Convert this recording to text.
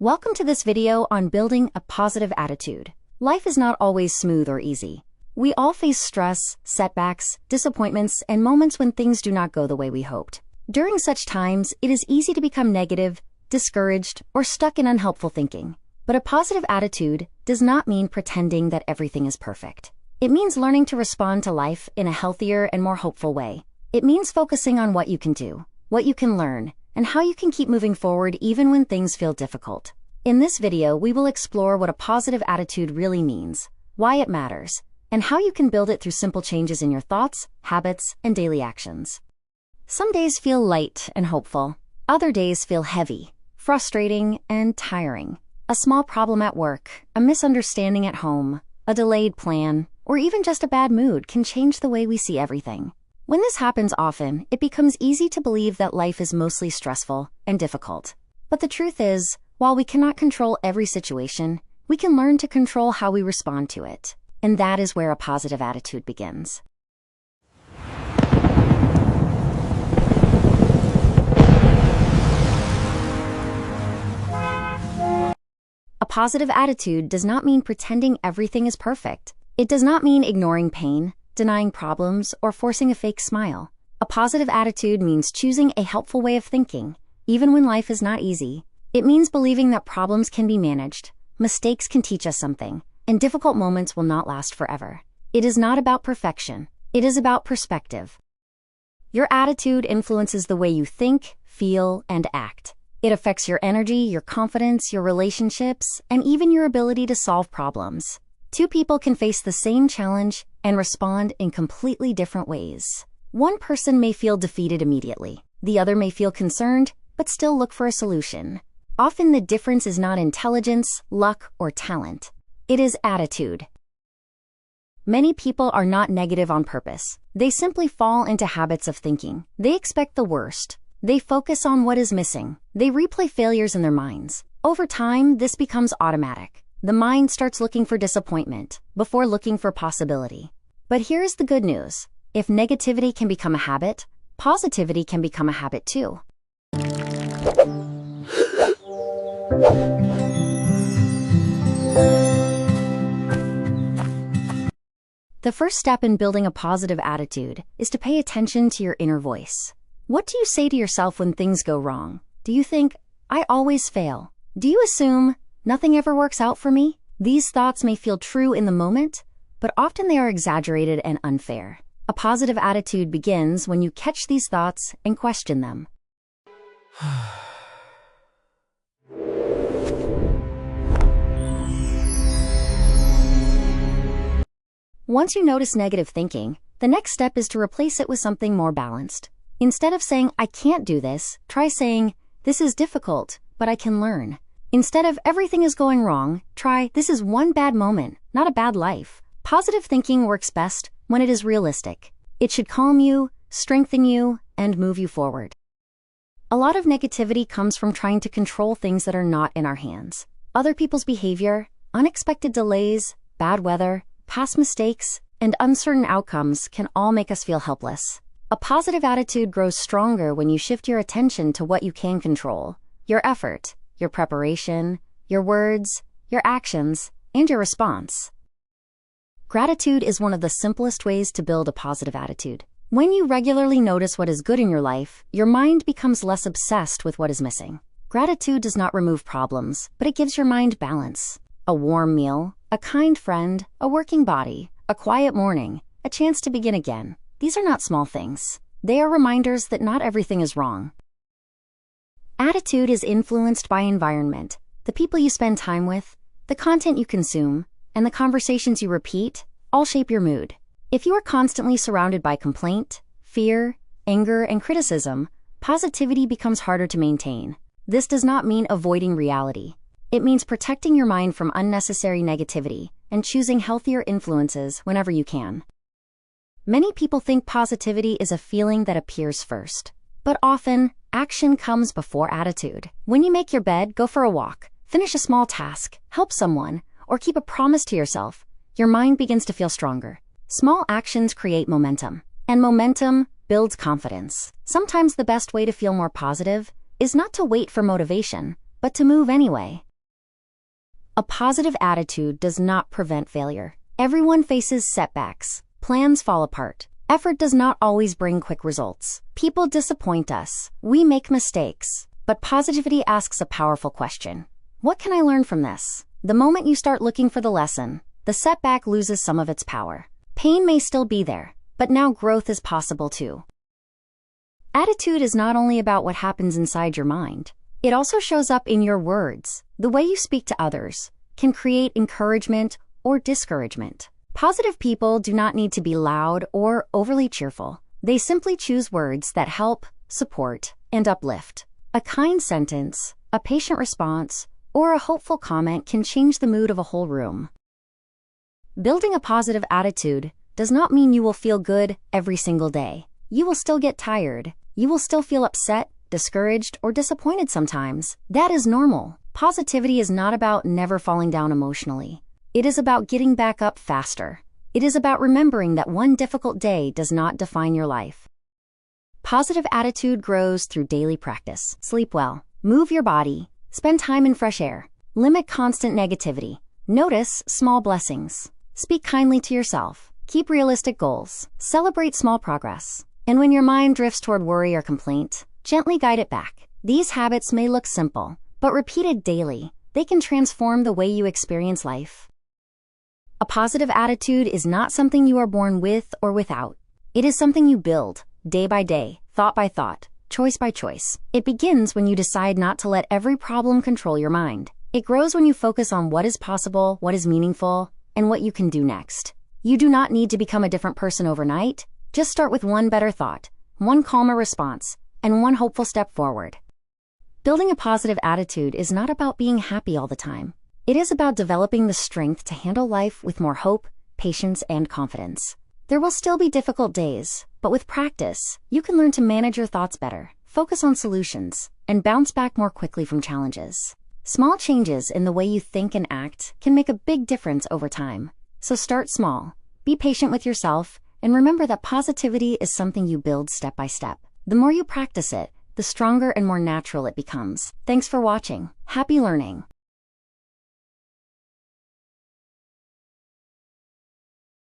Welcome to this video on building a positive attitude. Life is not always smooth or easy. We all face stress, setbacks, disappointments, and moments when things do not go the way we hoped. During such times, it is easy to become negative, discouraged, or stuck in unhelpful thinking. But a positive attitude does not mean pretending that everything is perfect. It means learning to respond to life in a healthier and more hopeful way. It means focusing on what you can do, what you can learn, and how you can keep moving forward even when things feel difficult. In this video, we will explore what a positive attitude really means, why it matters, and how you can build it through simple changes in your thoughts, habits, and daily actions. Some days feel light and hopeful. Other days feel heavy, frustrating, and tiring. A small problem at work, a misunderstanding at home, a delayed plan, or even just a bad mood can change the way we see everything. When this happens often, it becomes easy to believe that life is mostly stressful and difficult. But the truth is, while we cannot control every situation, we can learn to control how we respond to it. And that is where a positive attitude begins. A positive attitude does not mean pretending everything is perfect. It does not mean ignoring pain, denying problems, or forcing a fake smile. A positive attitude means choosing a helpful way of thinking, even when life is not easy. It means believing that problems can be managed, mistakes can teach us something, and difficult moments will not last forever. It is not about perfection. It is about perspective. Your attitude influences the way you think, feel, and act. It affects your energy, your confidence, your relationships, and even your ability to solve problems. Two people can face the same challenge and respond in completely different ways. One person may feel defeated immediately. The other may feel concerned, but still look for a solution. Often the difference is not intelligence, luck, or talent. It is attitude. Many people are not negative on purpose. They simply fall into habits of thinking. They expect the worst. They focus on what is missing. They replay failures in their minds. Over time, this becomes automatic. The mind starts looking for disappointment before looking for possibility. But here's the good news. If negativity can become a habit, positivity can become a habit too. The first step in building a positive attitude is to pay attention to your inner voice. What do you say to yourself when things go wrong? Do you think, "I always fail"? Do you assume, "Nothing ever works out for me"? These thoughts may feel true in the moment, but often they are exaggerated and unfair. A positive attitude begins when you catch these thoughts and question them. Once you notice negative thinking, the next step is to replace it with something more balanced. Instead of saying, "I can't do this," try saying, "This is difficult, but I can learn." Instead of "Everything is going wrong," try, "This is one bad moment, not a bad life." Positive thinking works best when it is realistic. It should calm you, strengthen you, and move you forward. A lot of negativity comes from trying to control things that are not in our hands. Other people's behavior, unexpected delays, bad weather, past mistakes, and uncertain outcomes can all make us feel helpless. A positive attitude grows stronger when you shift your attention to what you can control: your effort, your preparation, your words, your actions, and your response. Gratitude is one of the simplest ways to build a positive attitude. When you regularly notice what is good in your life, your mind becomes less obsessed with what is missing. Gratitude does not remove problems, but it gives your mind balance. A warm meal, a kind friend, a working body, a quiet morning, a chance to begin again. These are not small things. They are reminders that not everything is wrong. Attitude is influenced by environment, the people you spend time with, the content you consume, and the conversations you repeat all shape your mood. If you are constantly surrounded by complaint, fear, anger, and criticism, positivity becomes harder to maintain. This does not mean avoiding reality. It means protecting your mind from unnecessary negativity and choosing healthier influences whenever you can. Many people think positivity is a feeling that appears first, but often, action comes before attitude. When you make your bed, go for a walk, finish a small task, help someone, or keep a promise to yourself, your mind begins to feel stronger. Small actions create momentum, and momentum builds confidence. Sometimes the best way to feel more positive is not to wait for motivation, but to move anyway. A positive attitude does not prevent failure. Everyone faces setbacks. Plans fall apart. Effort does not always bring quick results. People disappoint us. We make mistakes. But positivity asks a powerful question. What can I learn from this? The moment you start looking for the lesson, the setback loses some of its power. Pain may still be there, but now growth is possible too. Attitude is not only about what happens inside your mind. It also shows up in your words. The way you speak to others can create encouragement or discouragement. Positive people do not need to be loud or overly cheerful. They simply choose words that help, support, and uplift. A kind sentence, a patient response, or a hopeful comment can change the mood of a whole room. Building a positive attitude does not mean you will feel good every single day. You will still get tired. You will still feel upset, discouraged, or disappointed sometimes. That is normal. Positivity is not about never falling down emotionally. It is about getting back up faster. It is about remembering that one difficult day does not define your life. Positive attitude grows through daily practice. Sleep well. Move your body. Spend time in fresh air. Limit constant negativity. Notice small blessings. Speak kindly to yourself. Keep realistic goals. Celebrate small progress. And when your mind drifts toward worry or complaint, gently guide it back. These habits may look simple, but repeated daily, they can transform the way you experience life. A positive attitude is not something you are born with or without. It is something you build, day by day, thought by thought, choice by choice. It begins when you decide not to let every problem control your mind. It grows when you focus on what is possible, what is meaningful, and what you can do next. You do not need to become a different person overnight. Just start with one better thought, one calmer response, and one hopeful step forward. Building a positive attitude is not about being happy all the time. It is about developing the strength to handle life with more hope, patience, and confidence. There will still be difficult days, but with practice, you can learn to manage your thoughts better, focus on solutions, and bounce back more quickly from challenges. Small changes in the way you think and act can make a big difference over time. So start small, be patient with yourself, and remember that positivity is something you build step by step. The more you practice it, the stronger and more natural it becomes. Thanks for watching. Happy learning.